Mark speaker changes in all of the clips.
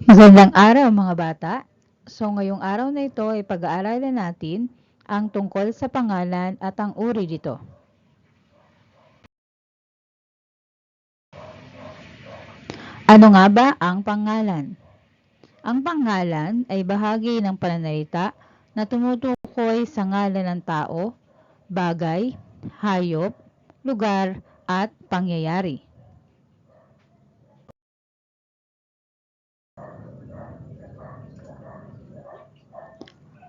Speaker 1: Magandang araw mga bata. So ngayong araw na ito ay pag-aaralan natin ang tungkol sa pangalan at ang uri nito. Ano nga ba ang pangalan? Ang pangalan ay bahagi ng pananalita na tumutukoy sa ngalan ng tao, bagay, hayop, lugar, at pangyayari.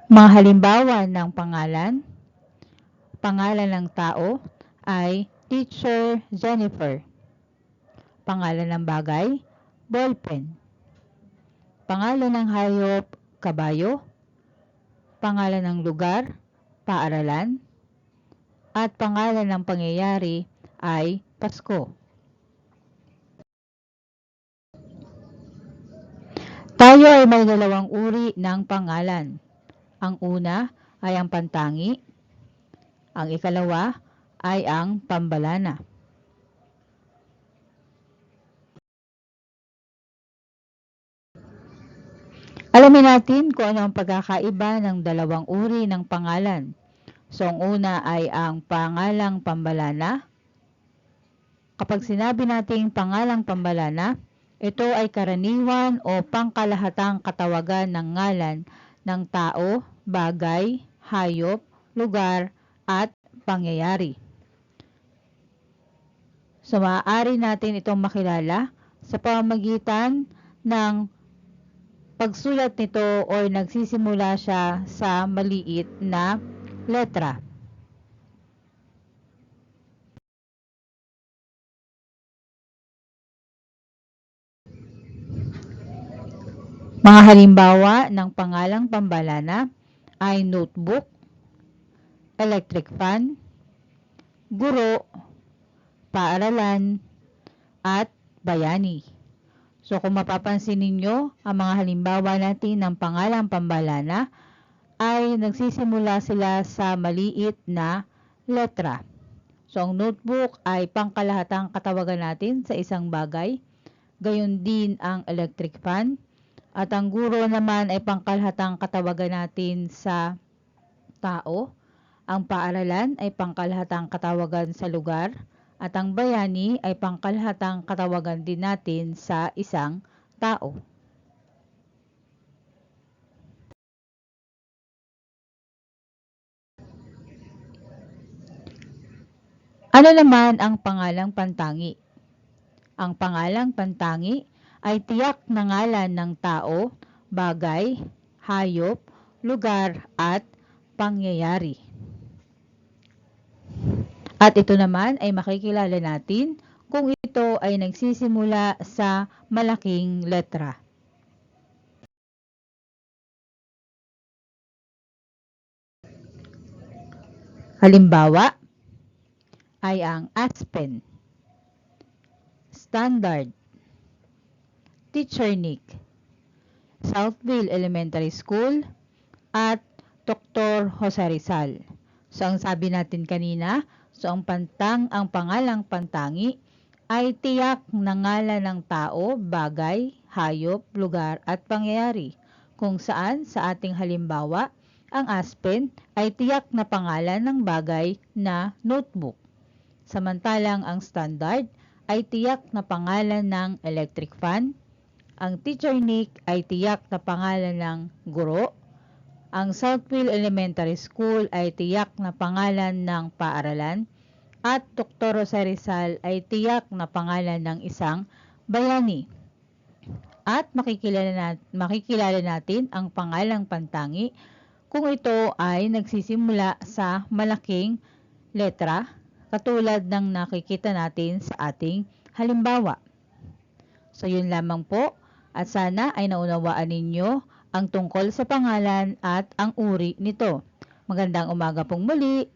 Speaker 1: Mga halimbawa ng pangalan ng tao ay Teacher Jennifer. Pangalan ng bagay, ballpen. Pangalan ng hayop, kabayo. Pangalan ng lugar, paaralan. At pangalan ng pangyayari ay Pasko. Tayo ay may dalawang uri ng pangalan. Ang una ay ang pantangi. Ang ikalawa ay ang pambalana. Alamin natin kung ano ang pagkakaiba ng dalawang uri ng pangalan. So, ang una ay ang pangalang pambalana. Kapag sinabi nating pangalang pambalana, ito ay karaniwan o pangkalahatang katawagan ng ngalan ng tao, bagay, hayop, lugar, at pangyayari. So, maaari natin itong makilala sa pamamagitan ng pagsulat nito o nagsisimula siya sa maliit na letra. Mga halimbawa ng pangalang pambalana ay notebook, electric fan, guro, paaralan, at bayani. So kung mapapansin ninyo, ang mga halimbawa natin ng pangalang pambalana ay nagsisimula sila sa maliit na letra. So ang notebook ay pangkalahatang katawagan natin sa isang bagay, gayon din ang electric fan, at ang guro naman ay pangkalahatang katawagan natin sa tao, ang paaralan ay pangkalahatang katawagan sa lugar, at ang bayani ay pangkalahatang katawagan din natin sa isang tao. Ano naman ang pangalang pantangi? Ang pangalang pantangi ay tiyak na ngalan ng tao, bagay, hayop, lugar, at pangyayari. At ito naman ay makikilala natin kung ito ay nagsisimula sa malaking letra. Halimbawa ay ang Aspen, Standard, Teacher Nick, Southville Elementary School, at Dr. Jose Rizal. So ang sabi natin kanina, so ang pangalang pantangi ay tiyak na ngalan ng tao, bagay, hayop, lugar at pangyayari. Kung saan sa ating halimbawa, ang Aspen ay tiyak na pangalan ng bagay na notebook. Samantalang ang Standard ay tiyak na pangalan ng electric fan. Ang Teacher Nick ay tiyak na pangalan ng guro. Ang Southville Elementary School ay tiyak na pangalan ng paaralan at Dr. Jose Rizal ay tiyak na pangalan ng isang bayani. At makikilala natin ang pangalang pantangi kung ito ay nagsisimula sa malaking letra katulad ng nakikita natin sa ating halimbawa. So yun lamang po at sana ay naunawaan ninyo ang tungkol sa pangalan at ang uri nito. Magandang umaga pong muli